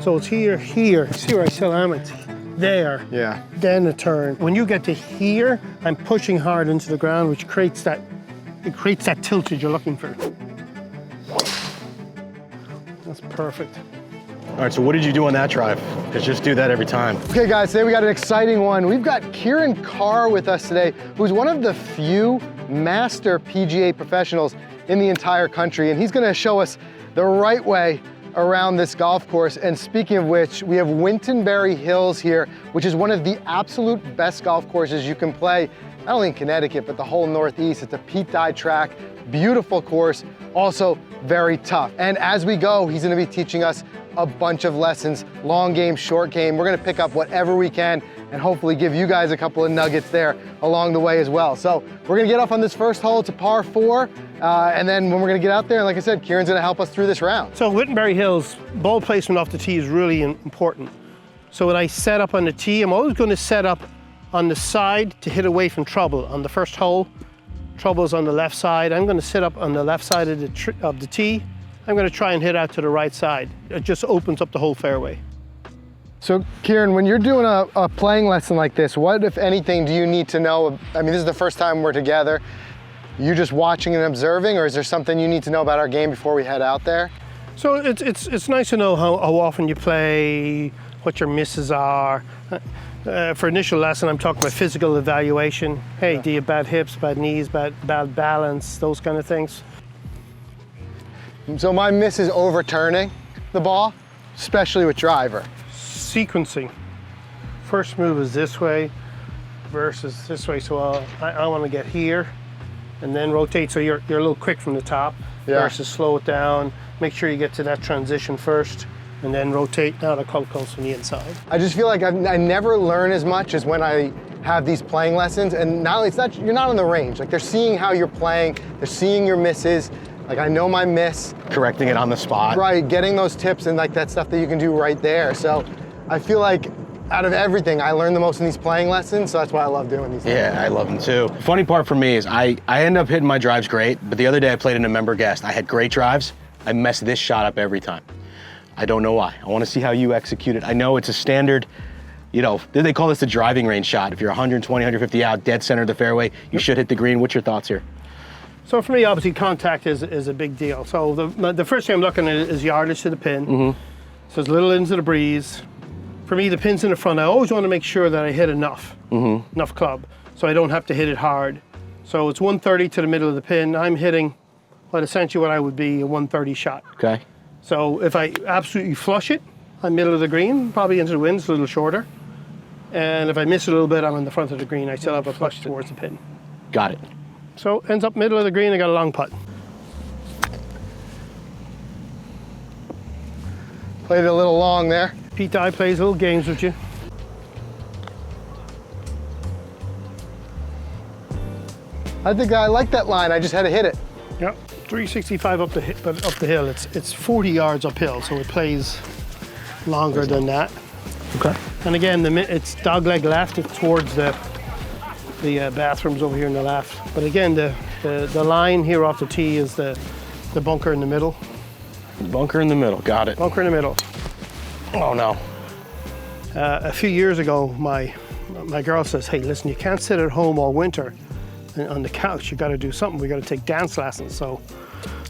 So it's here, here. See where I still am? It's there. Yeah. Then a turn. When you get to here, I'm pushing hard into the ground, which creates that, it creates that tilt that you're looking for. That's perfect. All right, so what did you do on that drive? Because just do that every time. Okay guys, today we got an exciting one. We've got Ciaran Carr with us today, who's one of the few master PGA professionals in the entire country, and he's gonna show us the right way around this golf course. And speaking of which, we have Wintonbury Hills here, which is one of the absolute best golf courses you can play, not only in Connecticut, but the whole Northeast. It's a Pete Dye track, beautiful course, also very tough. And as we go, he's gonna be teaching us a bunch of lessons, long game, short game. We're gonna pick up whatever we can and hopefully give you guys a couple of nuggets there along the way as well. So we're gonna get off on this first hole. It's a par 4. And then when we're gonna get out there, like I said, Ciaran's gonna help us through this round. So Wintonbury Hills, ball placement off the tee is really important. So when I set up on the tee, I'm always gonna set up on the side to hit away from trouble. On the first hole, trouble's on the left side. I'm gonna sit up on the left side of the tee. I'm gonna try and hit out to the right side. It just opens up the whole fairway. So Ciaran, when you're doing a playing lesson like this, what, if anything, do you need to know? I mean, this is the first time we're together. You just watching and observing, or is there something you need to know about our game before we head out there? So it's nice to know how often you play, what your misses are. For initial lesson, I'm talking about physical evaluation. Hey, do you have bad hips, bad knees, bad balance, those kind of things? So my miss is overturning the ball, especially with driver. Sequencing. First move is this way versus this way. So I want to get here and then rotate. So you're a little quick from the top versus slow it down. Make sure you get to that transition first and then rotate. Now the club comes from the inside. I just feel like I never learn as much as when I have these playing lessons. And not only, you're not on the range. Like, they're seeing how you're playing, they're seeing your misses. Like, I know my miss. Correcting it on the spot. Right, getting those tips and like that stuff that you can do right there. So I feel like out of everything, I learn the most in these playing lessons, so that's why I love doing these things. Yeah, I love them too. Funny part for me is I end up hitting my drives great, but the other day I played in a member guest. I had great drives. I messed this shot up every time. I don't know why. I want to see how you execute it. I know it's a standard, you know, they call this the driving range shot. If you're 120, 150 out, dead center of the fairway, you should hit the green. What's your thoughts here? So for me, obviously, contact is a big deal. So the first thing I'm looking at is yardage to the pin. So it's a little into the breeze. For me, the pin's in the front. I always want to make sure that I hit enough club, so I don't have to hit it hard. So it's 130 to the middle of the pin. I'm hitting essentially what I would be a 130 shot. Okay. So if I absolutely flush it, I'm middle of the green, probably into the wind, it's a little shorter. And if I miss it a little bit, I'm in the front of the green. I still have a flush towards the pin. Got it. So ends up middle of the green, I got a long putt. Played it a little long there. Pete Dye plays little games with you. I think I like that line, I just had to hit it. Yep, 365 up the hill. It's 40 yards uphill, so it plays longer than that. Okay. And again, it's dogleg left. It's towards the bathrooms over here on the left. But again, the line here off the tee is the bunker in the middle. Bunker in the middle. Got it. Bunker in the middle. Oh no. A few years ago, my girl says, "Hey, listen, you can't sit at home all winter on the couch. You got to do something. We got to take dance lessons." So,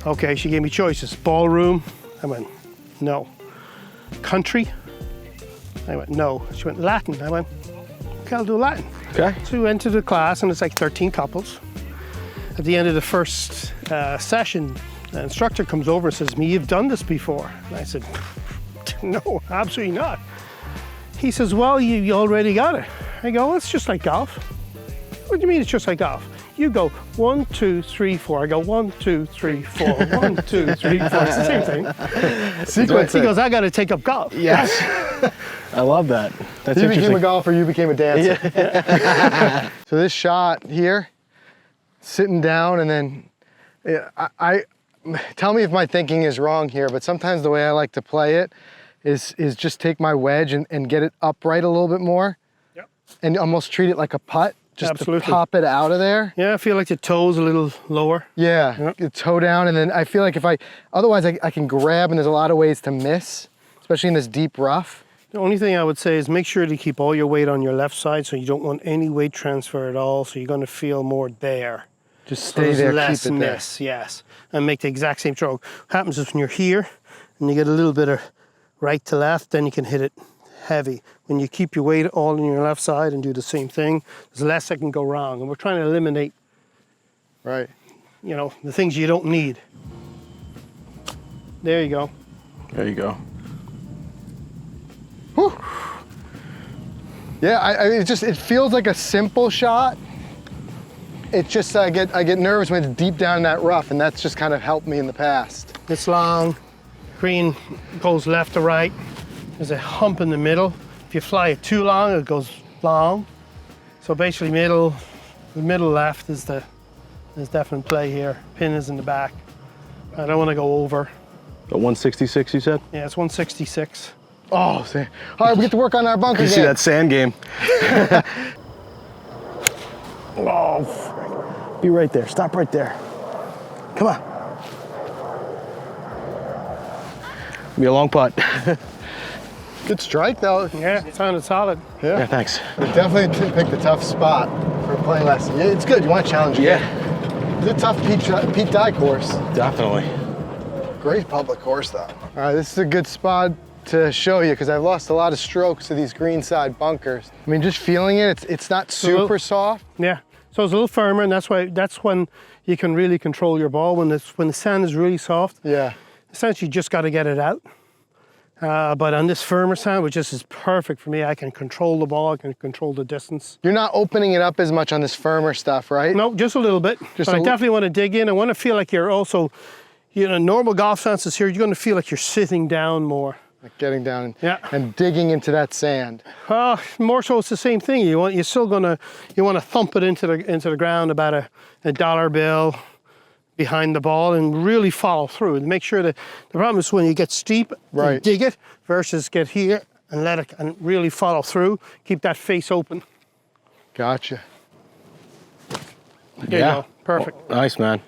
okay, she gave me choices: ballroom. I went, no. Country. I went, no. She went, Latin. I went, okay, I'll do Latin. Okay. So we went to the class, and it's like 13 couples. At the end of the first session, the instructor comes over and says, "You've done this before." And I said, "No, absolutely not." He says, "Well, you already got it." I go, "Well, it's just like golf." "What do you mean it's just like golf?" "You go 1, 2, 3, 4. I go 1, 2, 3, 4. 1, 2, 3, 4. It's the same thing. Sequencing. He goes, "I got to take up golf." Yes. I love that. That's He interesting. became a golfer, you became a dancer. Yeah. So this shot here, sitting down, and then I tell me if my thinking is wrong here, but sometimes the way I like to play it is just take my wedge and get it upright a little bit more. Yep. And almost treat it like a putt. Just absolutely. To pop it out of there. Yeah, I feel like the toe's a little lower. Yeah, yep. The toe down, and then I feel like otherwise I can grab, and there's a lot of ways to miss. especially in this deep rough. The only thing I would say is make sure to keep all your weight on your left side, so you don't want any weight transfer at all, so you're going to feel more there. Just So stay there's there, less keep it there. miss, yes. And make the exact same stroke. What happens is when you're here and you get a little bit of right to left, then you can hit it heavy. When you keep your weight all on your left side and do the same thing, there's less that can go wrong. And we're trying to eliminate, Right. you know, the things you don't need. There you go. There you go. Whew. Yeah, it feels like a simple shot. It's just I get nervous when it's deep down in that rough, and that's just kind of helped me in the past. It's long. Green goes left to right. There's a hump in the middle. If you fly it too long, it goes long. So basically the middle left is definite play here. Pin is in the back. I don't want to go over. The 166 you said? Yeah, it's 166. Oh, see. All right, we get to work on our bunker You see game. that sand game? Oh, Oh, be right there. Stop right there. Come on. Be a long putt. Good strike, though. yeah, it sounded solid. Yeah, thanks. We definitely picked a tough spot for playing lesson. Yeah, it's good. You want to challenge it. Yeah, It's a tough Pete Dye course. definitely. Great public course, though. All right, this is a good spot to show you because I've lost a lot of strokes to these greenside bunkers. I mean, just feeling it, it's not super soft. Yeah, so it's a little firmer, and that's when you can really control your ball. When the sand is really soft, Yeah. essentially you just got to get it out. But on this firmer sand, which just is perfect for me, I can control the ball, I can control the distance. You're not opening it up as much on this firmer stuff, right? No, just a little bit. Just But a I li- definitely want to dig in. I want to feel like you're also, you know, normal golf stances here, you're going to feel like you're sitting down more. Like getting down Yeah. and digging into that sand. More so, it's the same thing. You want to thump it into the ground about a dollar bill behind the ball and really follow through. And make sure that the problem is when you get steep, you Right. dig it versus get here and let it and really follow through. Keep that face open. Gotcha. There you go. Perfect. Oh, nice, man.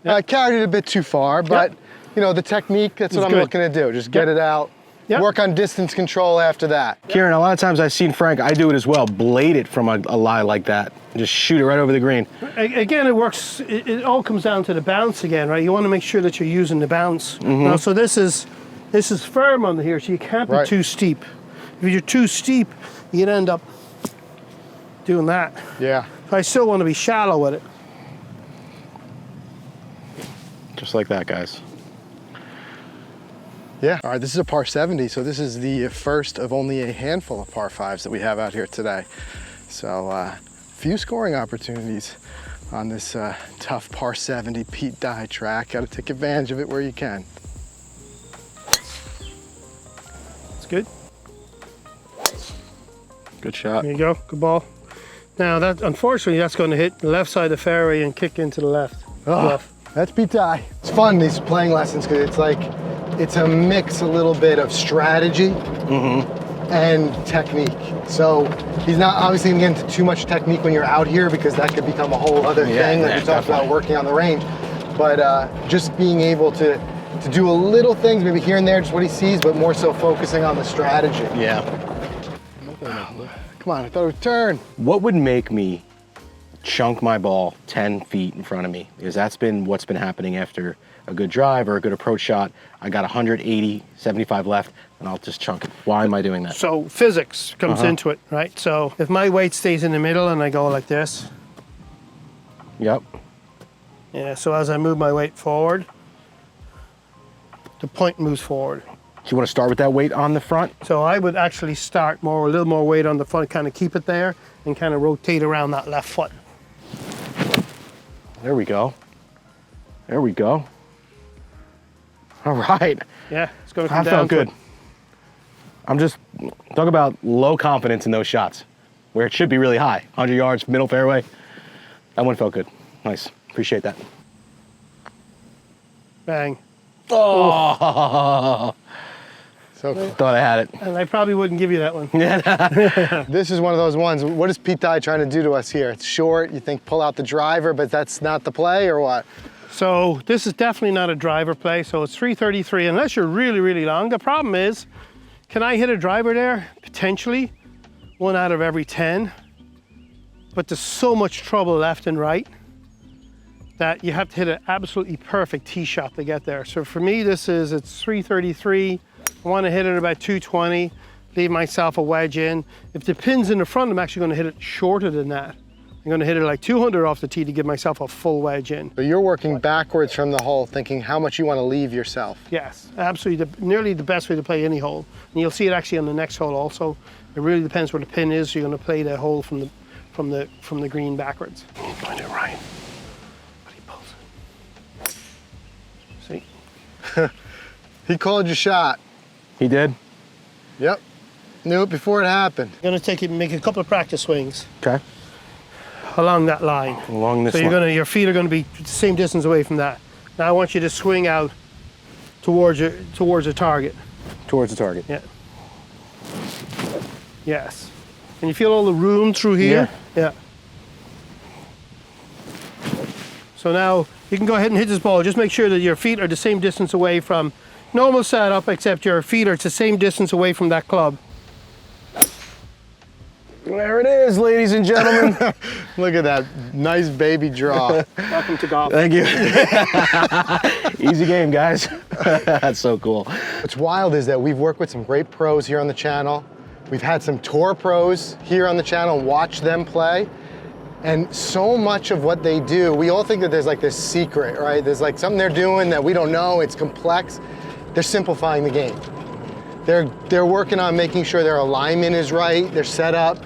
I carried it a bit too far, but you know, the technique, that's what It's I'm good. looking to do. Just get it out. Yep. Work on distance control after that. Ciaran, a lot of times I've seen Frank, I do it as well, blade it from a lie like that. Just shoot it right over the green. Again, it works. It all comes down to the bounce again, right? You want to make sure that you're using the bounce. Now, so this is firm on here, so you can't be Right. too steep. If you're too steep, you'd end up doing that. Yeah. So I still want to be shallow with it. Just like that, guys. Yeah. All right, this is a par 70, so this is the first of only a handful of par 5s that we have out here today. So few scoring opportunities on this tough par 70 Pete Dye track. Got to take advantage of it where you can. It's good. Good shot. There you go. Good ball. Now, that unfortunately, that's going to hit the left side of the fairway and kick into the left. Oh, Rough. that's Pete Dye. It's fun, these playing lessons, because it's like, it's a mix a little bit of strategy and technique. So he's not obviously gonna get into too much technique when you're out here because that could become a whole other thing that you talked about working on the range. But just being able to do a little things, maybe here and there, just what he sees, but more so focusing on the strategy. Yeah. Come on, I thought it would turn. What would make me chunk my ball 10 feet in front of me? Because that's been what's been happening after a good drive or a good approach shot. I got 180, 75 left, and I'll just chunk it. Why am I doing that? So physics comes into it, right? So if my weight stays in the middle and I go like this, Yep. yeah, so as I move my weight forward, the point moves forward. Do you want to start with that weight on the front? So I would actually start a little more weight on the front, kind of keep it there, and kind of rotate around that left foot. There we go. There we go. All right. Yeah, it's going to come I down felt to good. it. I'm just, talk about low confidence in those shots, where it should be really high. 100 yards, middle fairway. That one felt good. Nice. Appreciate that. Bang. Oh, So thought I had it. And I probably wouldn't give you that one. this is one of those ones. What is Pete Dye trying to do to us here? It's short, you think pull out the driver, but that's not the play or what? So this is definitely not a driver play. So it's 333 unless you're really, really long. The problem is, can I hit a driver there? Potentially, 1 out of every 10. But there's so much trouble left and right that you have to hit an absolutely perfect tee shot to get there. So for me, it's 333. I want to hit it about 220, leave myself a wedge in. If the pin's in the front, I'm actually going to hit it shorter than that. I'm going to hit it like 200 off the tee to give myself a full wedge in. So you're working backwards from the hole, thinking how much you want to leave yourself. Yes, absolutely. Nearly the best way to play any hole. And you'll see it actually on the next hole also. It really depends where the pin is. So you're going to play the hole from the green backwards. He's going to right, but he pulls it. See? He called your shot. He did? Yep. Knew it before it happened. I'm going to make a couple of practice swings Okay. along that line. Along this So line. your feet are going to be the same distance away from that. Now I want you to swing out towards the target. Towards the target. Yeah. Yes. Can you feel all the room through here? Yeah. So now you can go ahead and hit this ball. Just make sure that your feet are the same distance away from normal setup, except your feet are the same distance away from that club. There it is, ladies and gentlemen. Look at that nice baby draw. Welcome to golf. Thank you. Easy game, guys. That's so cool. What's wild is that we've worked with some great pros here on the channel. We've had some tour pros here on the channel and watched them play. And so much of what they do, we all think that there's like this secret, right? There's like something they're doing that we don't know, it's complex. They're simplifying the game. They're working on making sure their alignment is right, their setup,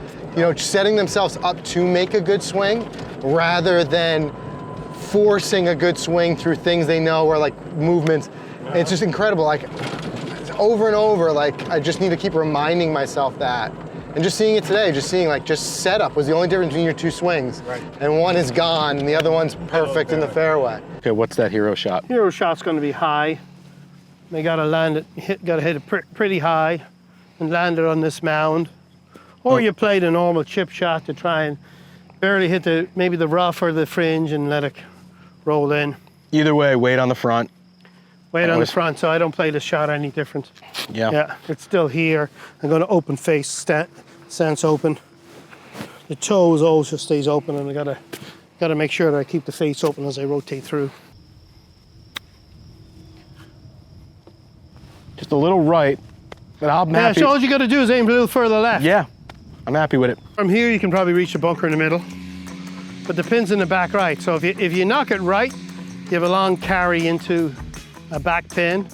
setting themselves up to make a good swing rather than forcing a good swing through things they know or like movements. And it's just incredible. Like over and over, like I just need to keep reminding myself that. And just seeing it today, just setup was the only difference between your two swings. Right. And one is gone and the other one's perfect in the fairway. Okay, what's that hero shot? Hero shot's going to be high. They got to land it, got to hit it pretty high and land it on this mound. Or you play the normal chip shot to try and barely hit maybe the rough or the fringe and let it roll in. Either way, weight on the front. Weight on the front, so I don't play the shot any different. Yeah. Yeah, it's still here. I'm going to open face, stance open. The toes always just stays open, and I gotta make sure that I keep the face open as I rotate through. Just a little right, but I'm Yeah, happy. so all you got to do is aim a little further left. Yeah, I'm happy with it. From here, you can probably reach the bunker in the middle, but the pin's in the back right. So if you knock it right, you have a long carry into a back pin,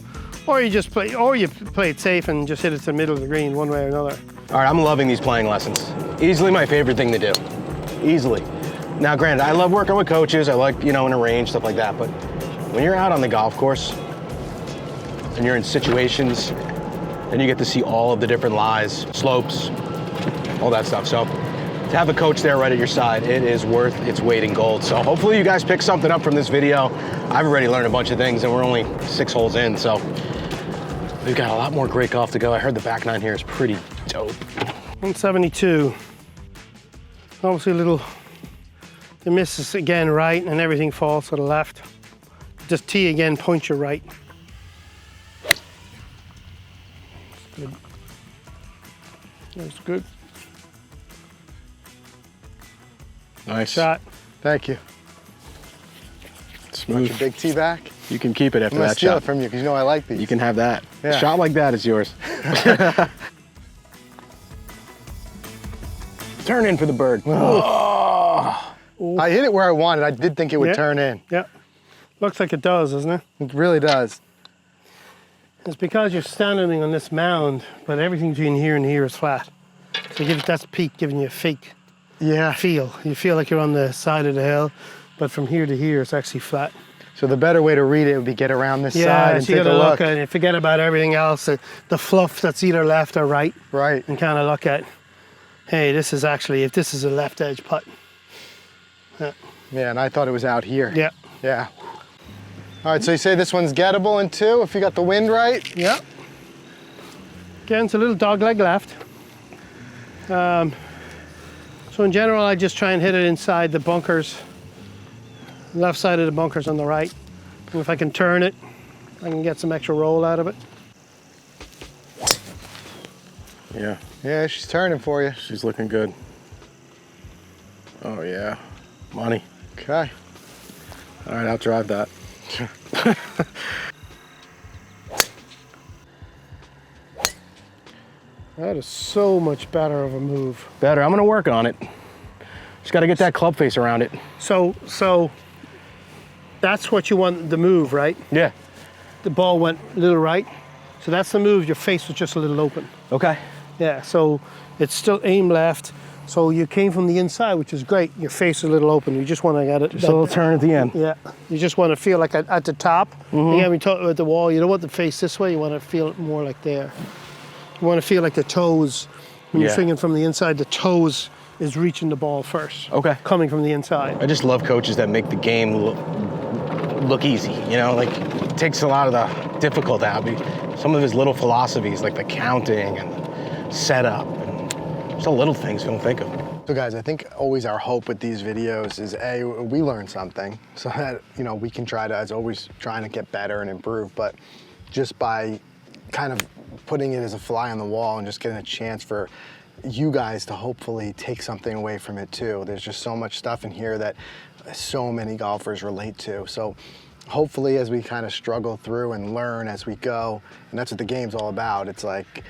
or you play it safe and just hit it to the middle of the green one way or another. All right, I'm loving these playing lessons. Easily my favorite thing to do. Easily. Now, granted, I love working with coaches. I like, in a range, stuff like that. But when you're out on the golf course and you're in situations, then you get to see all of the different lies, slopes, all that stuff. So to have a coach there right at your side, it is worth its weight in gold. So hopefully you guys pick something up from this video. I've already learned a bunch of things and we're only 6 holes in, so we've got a lot more great golf to go. I heard the back nine here is pretty dope. 172. Obviously the miss is again right and everything falls to the left. Just tee again, point your right. Good. That's good. Nice Shot. Thank you. Smooth. Your big tee back. You can keep it after I'm gonna that steal shot. it from you because you know I like these. You can have that. Yeah. A shot like that is yours. Turn in for the bird. I hit it where I wanted. I did think it would turn in. Yeah. Looks like it does, doesn't it? It really does. It's because you're standing on this mound, but everything between here and here is flat. So that's peak giving you a fake feel. You feel like you're on the side of the hill, but from here to here, it's actually flat. So the better way to read it would be get around this side and so you take a gotta look. at it. Forget about everything else, the fluff that's either left or right. Right. And kind of look at, hey, this is actually, if this is a left edge putt. Yeah, and I thought it was out here. Yeah. Yeah. All right, so you say this one's gettable in 2 if you got the wind right? Yeah. Again, it's a little dogleg left. So in general, I just try and hit it inside the bunkers Left side of the bunker's on the right. And if I can turn it, I can get some extra roll out of it. Yeah, Yeah, she's turning for you. she's looking good. Oh yeah, money. Okay. All right, I'll drive that. That is so much better of a move. Better, I'm gonna work on it. Just gotta get that club face around it. So that's what you want the move, right? Yeah. The ball went a little right. So that's the move, your face was just a little open. Okay. Yeah, so it's still aim left. So you came from the inside, which is great. Your face is a little open. You just want to get it. Just a little turn at the end. Yeah, you just want to feel like at the top. Again, we talked about the wall. You don't want the face this way. You want to feel it more like there. You want to feel like the toes, when you're Yeah. swinging from the inside, the toes is reaching the ball first. Okay. Coming from the inside. I just love coaches that make the game look easy, you know, like it takes a lot of the difficult out. Some of his little philosophies, like the counting and setup, and just the little things you don't think of. So guys, I think always our hope with these videos is A, we learn something so that, you know, we can try to, as always, trying to get better and improve, but just by kind of putting it as a fly on the wall and just getting a chance for you guys to hopefully take something away from it too. There's just so much stuff in here that so many golfers relate to. So hopefully as we kind of struggle through and learn as we go, and that's what the game's all about, it's like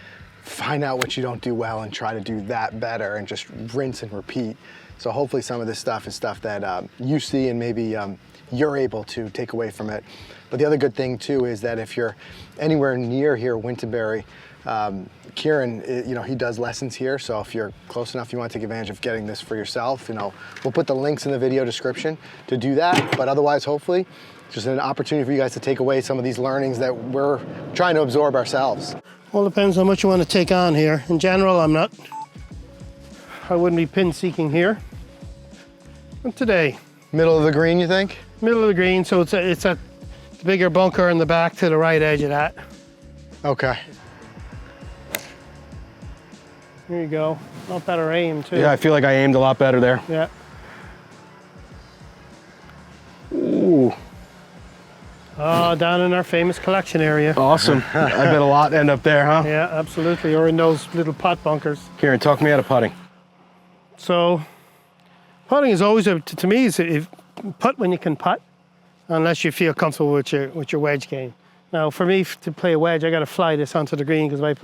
find out what you don't do well and try to do that better and just rinse and repeat. So hopefully some of this stuff is stuff that you see and maybe you're able to take away from it. But the other good thing too is that if you're anywhere near here, Wintonbury, Ciaran, you know, he does lessons here. So if you're close enough, you want to take advantage of getting this for yourself, you know, we'll put the links in the video description to do that. But otherwise, hopefully, just an opportunity for you guys to take away some of these learnings that we're trying to absorb ourselves. Well, it depends how much you want to take on here. In general, I wouldn't be pin seeking here. But today, Middle of the green, you think? middle of the green, so it's a bigger bunker in the back to the right edge of that. Okay. Here you go. Not better aim too. Yeah, I feel like I aimed a lot better there. Yeah. Ooh, Oh, down in our famous collection area. awesome. I bet a lot end up there, huh? Yeah, absolutely. Or in those little putt bunkers. Ciaran, talk me out of putting. So, putting is always to me is if putt when you can putt, unless you feel comfortable with your wedge game. Now, for me to play a wedge, I got to fly this onto the green because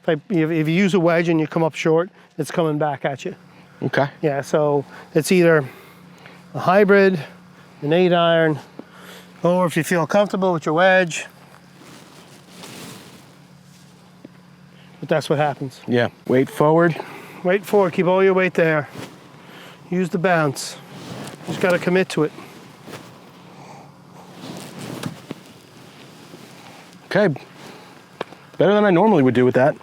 if you use a wedge and you come up short, it's coming back at you. Okay. Yeah, so it's either a hybrid, an 8-iron, or if you feel comfortable with your wedge. But that's what happens. Yeah, weight forward. Weight forward, keep all your weight there. Use the bounce. Just got to commit to it. Okay, better than I normally would do with that.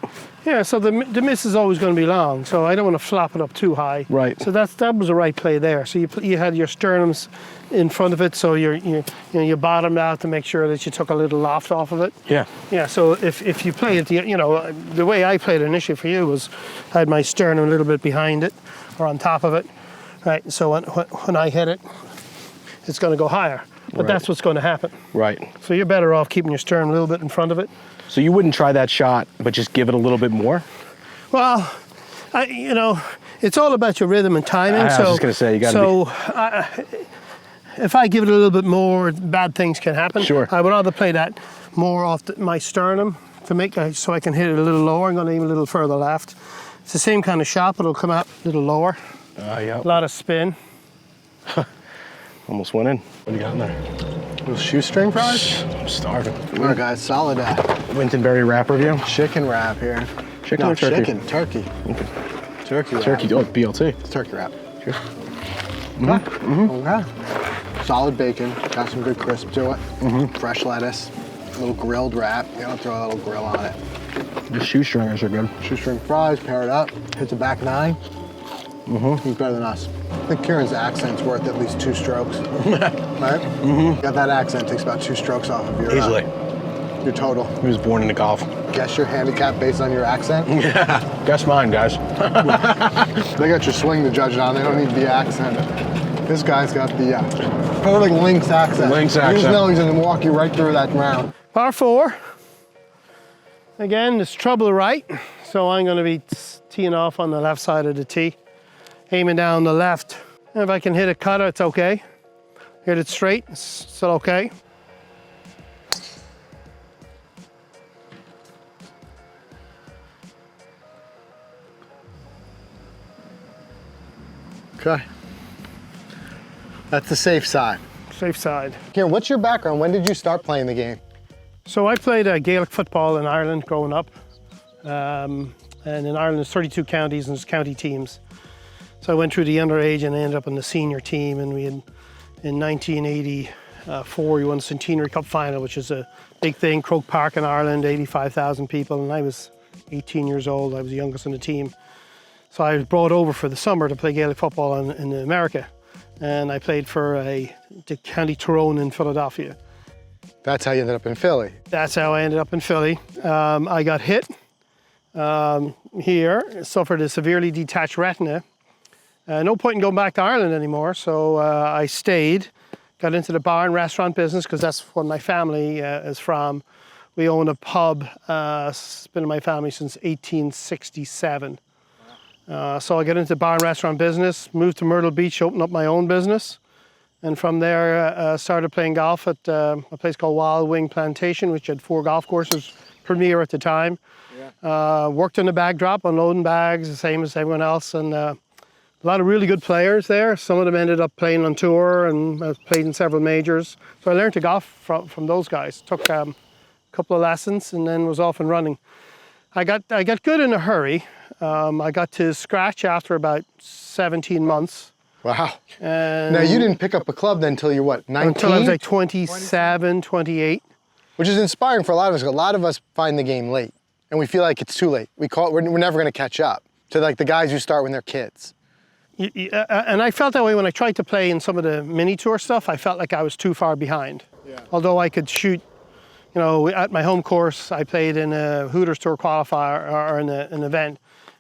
Yeah, so the miss is always going to be long, so I don't want to flop it up too high. Right. So that was the right play there. So you had your sternums in front of it, so you bottomed out to make sure that you took a little loft off of it. Yeah. Yeah. So if you play it, the way I played it initially for you was I had my sternum a little bit behind it or on top of it, right? So when I hit it, it's going to go higher. But Right. that's what's going to happen. Right. So you're better off keeping your sternum a little bit in front of it. So you wouldn't try that shot, but just give it a little bit more? Well, it's all about your rhythm and timing. I was just gonna say, you gotta if I give it a little bit more, bad things can happen. Sure. I would rather play that more off my sternum so I can hit it a little lower. I'm going to aim a little further left. It's the same kind of shot, but it'll come out a little lower. Yeah. A lot of spin. Almost went in. What do you got in there? Little shoestring fries? I'm starving. All right, guys, solid Wintonbury wrap review. chicken wrap here. Chicken No, or turkey? chicken, turkey. Okay. Turkey wrap. Turkey, oh, BLT. It's turkey wrap. Sure. Okay. Solid bacon, got some good crisp to it. Fresh lettuce, a little grilled wrap. You know, throw a little grill on it. The shoestringers are good. Shoestring fries, pair it up, hit the back 9. He's better than us. I think Ciaran's accent's worth at least 2 strokes. Right? Got that accent, takes about 2 strokes off of Easily. Your total. He was born into golf. Guess your handicap based on your accent? Yeah. Guess mine, guys. They got your swing to judge it on, they don't need the accent. This guy's got the perfect Lynx accent. Lynx You just accent. know he's gonna walk you right through that round. Par 4. Again, there's trouble right, so I'm going to be teeing off on the left side of the tee, aiming down the left. And if I can hit a cutter, it's okay. Hit it straight, it's still okay. Okay. That's the safe side. Safe side. Kieran, what's your background? When did you start playing the game? So I played Gaelic football in Ireland growing up. And in Ireland, there's 32 counties and there's county teams. So I went through the underage and I ended up on the senior team. And we had, in 1984, we won the Centenary Cup final, which is a big thing. Croke Park in Ireland, 85,000 people. And I was 18 years old. I was the youngest on the team. So I was brought over for the summer to play Gaelic football in America. And I played for the County Tyrone in Philadelphia. That's how you ended up in Philly. That's how I ended up in Philly. I got hit here, suffered a severely detached retina. No point in going back to Ireland anymore, so I stayed, got into the bar and restaurant business because that's what my family is from. We own a pub, it's been in my family since 1867. So I got into the bar and restaurant business, moved to Myrtle Beach, opened up my own business. And from there, started playing golf at a place called Wild Wing Plantation, which had 4 golf courses, premier at the time. Yeah. Worked in the bag drop, unloading bags, the same as everyone else. And a lot of really good players there. Some of them ended up playing on tour and played in several majors. So I learned to golf from those guys. Took a couple of lessons and then was off and running. I got good in a hurry. I got to scratch after about 17 months. Wow. And now, you didn't pick up a club then until you're what, 19? Until I was like 27, 28. Which is inspiring for a lot of us. A lot of us find the game late, and we feel like it's too late. We're never going to catch up to like the guys who start when they're kids. And I felt that way when I tried to play in some of the mini tour stuff. I felt like I was too far behind. Yeah. Although I could shoot, you know, at my home course, I played in a Hooters Tour qualifier or in an event,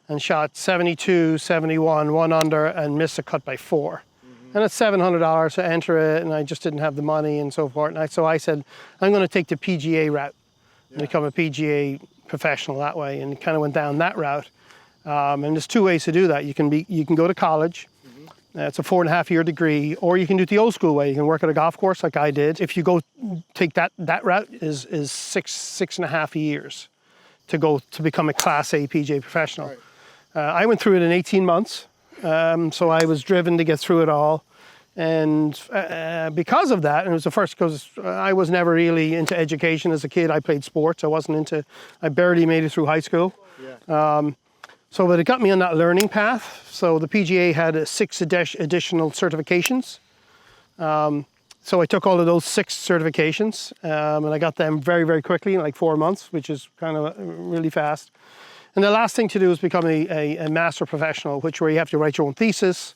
and shot 72, 71, 1 under, and missed a cut by 4. Mm-hmm. And it's $700 to enter it, and I just didn't have the money and so forth. And so I said, I'm going to take the PGA route and become a PGA professional that way, and kind of went down that route. And there's 2 ways to do that. You can go to college. Mm-hmm. It's a 4.5-year degree, or you can do it the old school way. You can work at a golf course like I did. If you go take that route, is 6.5 years to become a Class A PGA professional. Right. I went through it in 18 months, so I was driven to get through it all. And because of that, and it was the first, because I was never really into education as a kid. I played sports. I barely made it through high school. Yeah. But it got me on that learning path. So the PGA had 6 additional certifications. So I took all of those 6 certifications, and I got them very, very quickly, in like 4 months, which is kind of really fast. And the last thing to do is become a master professional, where you have to write your own thesis,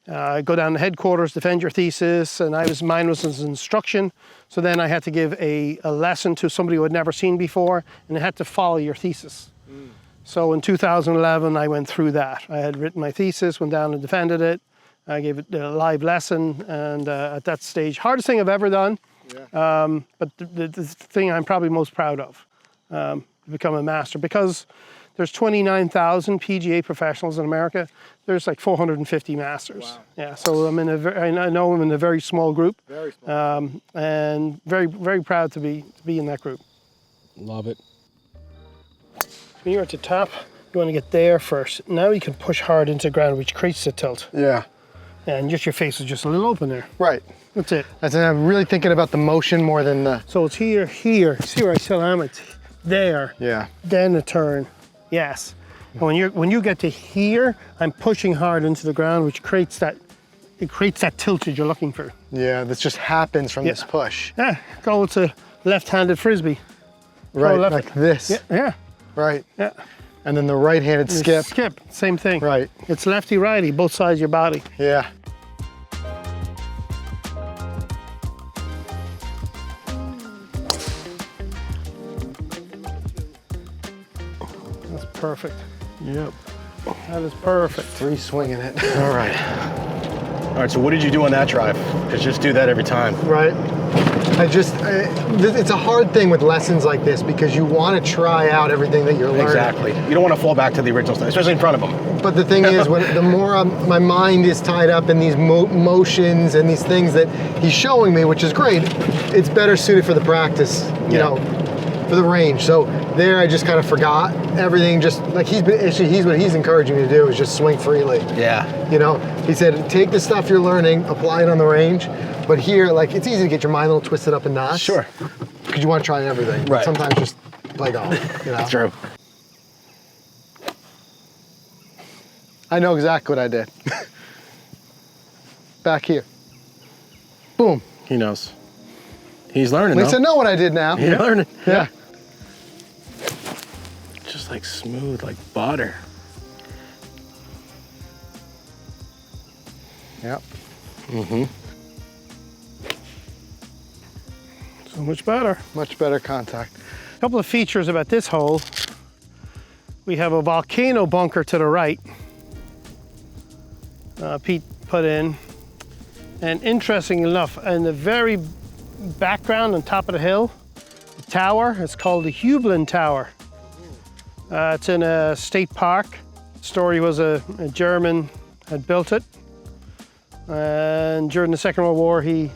go down to headquarters, defend your thesis, and mine was instruction. So then I had to give a lesson to somebody who had never seen before, and they had to follow your thesis. Mm. So in 2011, I went through that. I had written my thesis, went down and defended it. I gave it a live lesson, and at that stage, hardest thing I've ever done, yeah. But the thing I'm probably most proud of, to become a master, because there's 29,000 PGA professionals in America. There's like 450 masters. Wow. Yeah, so I know I'm in a very small group. Very small. And very, very proud to be in that group. Love it. When you're at the top, you want to get there first. Now you can push hard into the ground, which creates the tilt. Yeah. And just your face is just a little open there. Right. That's it. I'm really thinking about the motion more than the... So it's here. See where I still am? It's there. Yeah. Then the turn. Yes. And when you get to here, I'm pushing hard into the ground, which creates that tilt that you're looking for. Yeah, this just happens from this push. Yeah. Go with a left-handed frisbee. Right, like this. Yeah. Right. Yeah. And then the right-handed skip. Skip, same thing. Right. It's lefty-righty, both sides of your body. Yeah. That's perfect. Yep. That is perfect. 3 swinging it. All right. All right, so what did you do on that drive? Because just do that every time. Right. It's a hard thing with lessons like this because you want to try out everything that you're learning. Exactly. You don't want to fall back to the original stuff, especially in front of them. But the thing is, the more my mind is tied up in these motions and these things that he's showing me, which is great, it's better suited for the practice, you know, for the range. So there I just kind of forgot everything, just like what he's encouraging me to do is just swing freely. Yeah. You know, he said, take the stuff you're learning, apply it on the range. But here, like, it's easy to get your mind a little twisted up in knots. Sure. Because you want to try everything. Right. Sometimes just play golf, you know? That's true. I know exactly what I did. Back here. Boom. He knows. He's learning, At least I know what I did now. He's learning. Yeah. Just like smooth, like butter. Yep. Mm-hmm. So much better. Much better contact. A couple of features about this hole. We have a volcano bunker to the right. Pete put in. And interesting enough, in the very background on top of the hill, the tower, it's called the Hublin Tower. It's in a state park. The story was a German had built it. And during the Second World War, he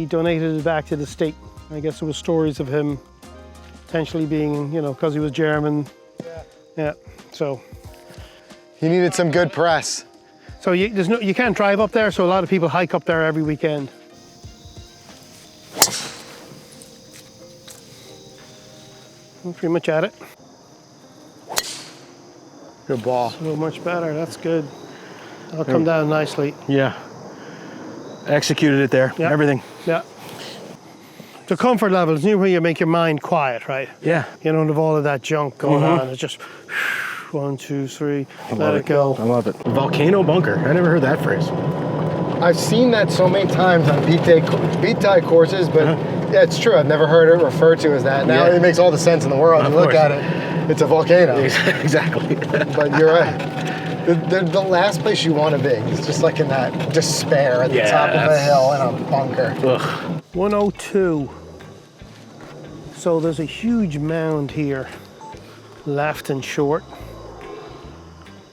donated it back to the state. I guess there was stories of him potentially being, you know, because he was German. Yeah. So He needed some good press. So you can't drive up there, so a lot of people hike up there every weekend. I'm pretty much at it. Good ball. So much better, that's good. That'll come down nicely. Yeah. Executed it there, Yeah. everything. Yeah. The comfort level is where you make your mind quiet, right? Yeah. You don't have all of that junk going on. It's just 1, 2, 3, let it go. I love it. Volcano bunker. I never heard that phrase. I've seen that so many times on PGA courses, but yeah, it's true. I've never heard it referred to as that. Now Yeah. it makes all the sense in the world. You look course. at it, it's a volcano. Exactly. But you're right. The last place you want to be is just like in that despair at the top of a hill in a bunker. Ugh. 102. So there's a huge mound here, left and short.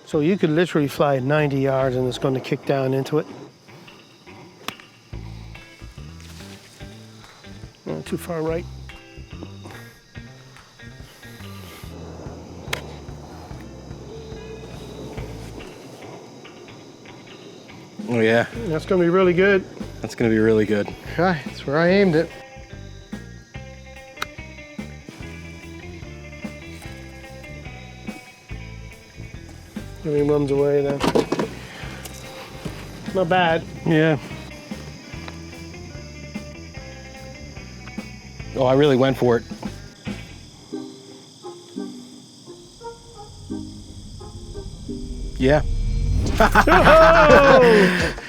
So you could literally fly 90 yards and it's going to kick down into it. Too far right. Oh yeah. That's going to be really good. That's gonna be really good. Okay, that's where I aimed it. And he runs away then. Not bad. Yeah. Oh, I really went for it. Yeah.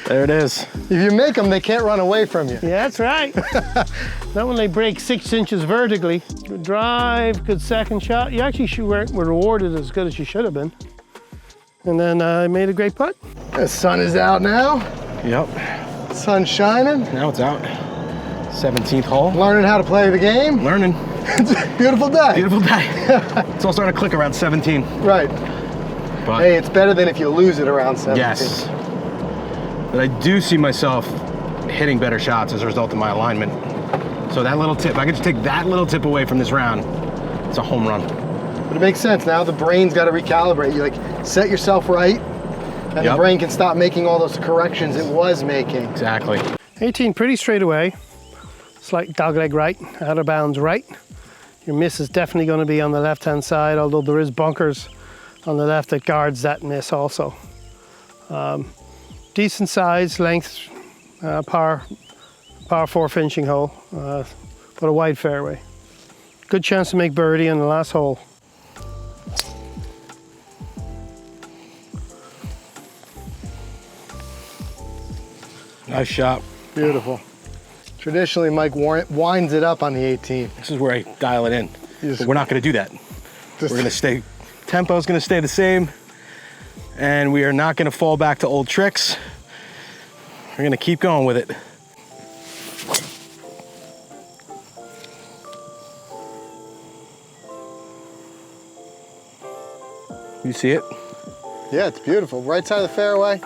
There it is. If you make them, they can't run away from you. Yeah, that's right. Not when they break 6 inches vertically. Good drive, good second shot. You actually were rewarded as good as you should have been. And then I made a great putt. The sun is out now. Yep. Sun's shining. Now it's out. 17th hole. Learning how to play the game. Learning. It's a beautiful day. Beautiful day. It's all starting to click around 17. Right. But Hey, it's better than if you lose it around 17. yes. But I do see myself hitting better shots as a result of my alignment. So that little tip, I could just take that little tip away from this round. It's a home run. But it makes sense. Now the brain's got to recalibrate. You like set yourself right, and the brain can stop making all those corrections it was making. Exactly. 18 pretty straight away. Slight dogleg right, out of bounds right. Your miss is definitely going to be on the left-hand side, although there is bunkers on the left that guards that miss also. Decent size, length, par 4 finishing hole, but a wide fairway. Good chance to make birdie on the last hole. Nice shot. Beautiful. Traditionally, Mike winds it up on the 18. This is where I dial it in. But we're not going to do that. We're going to stay, tempo's going to stay the same, and we are not going to fall back to old tricks. We're gonna keep going with it. You see it? Yeah, it's beautiful. Right side of the fairway.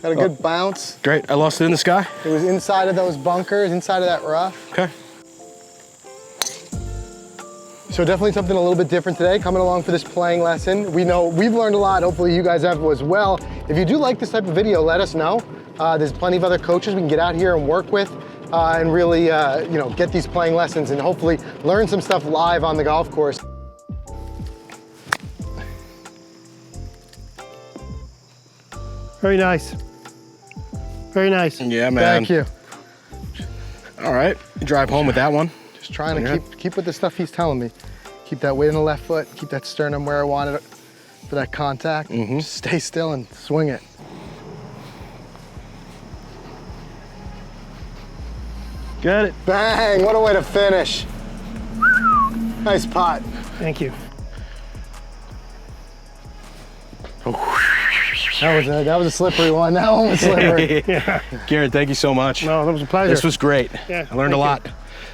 Got a good bounce. Great, I lost it in the sky. It was inside of those bunkers, inside of that rough. Okay. So definitely something a little bit different today, coming along for this playing lesson. We know we've learned a lot. Hopefully you guys have as well. If you do like this type of video, let us know. There's plenty of other coaches we can get out here and work with and really, you know, get these playing lessons and hopefully learn some stuff live on the golf course. Very nice. Very nice. Yeah, man. Thank you. All right, drive home with that one. Just trying to keep with the stuff he's telling me. Keep that weight on the left foot, keep that sternum where I want it for that contact. Just stay still and swing it. Got it. Bang, what a way to finish. Nice pot. Thank you. That was a slippery one. That one was slippery. Yeah. Garrett, thank you so much. No, that was a pleasure. This was great. Yeah, I learned a thank lot.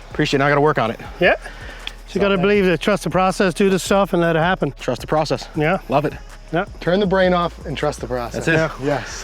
Appreciate it. Now I got to work on it. Yeah. So you got to believe that, trust the process, do the stuff, and let it happen. Trust the process. Yeah. Love it. Yeah. Turn the brain off and trust the process. That's it. Yeah. Yes.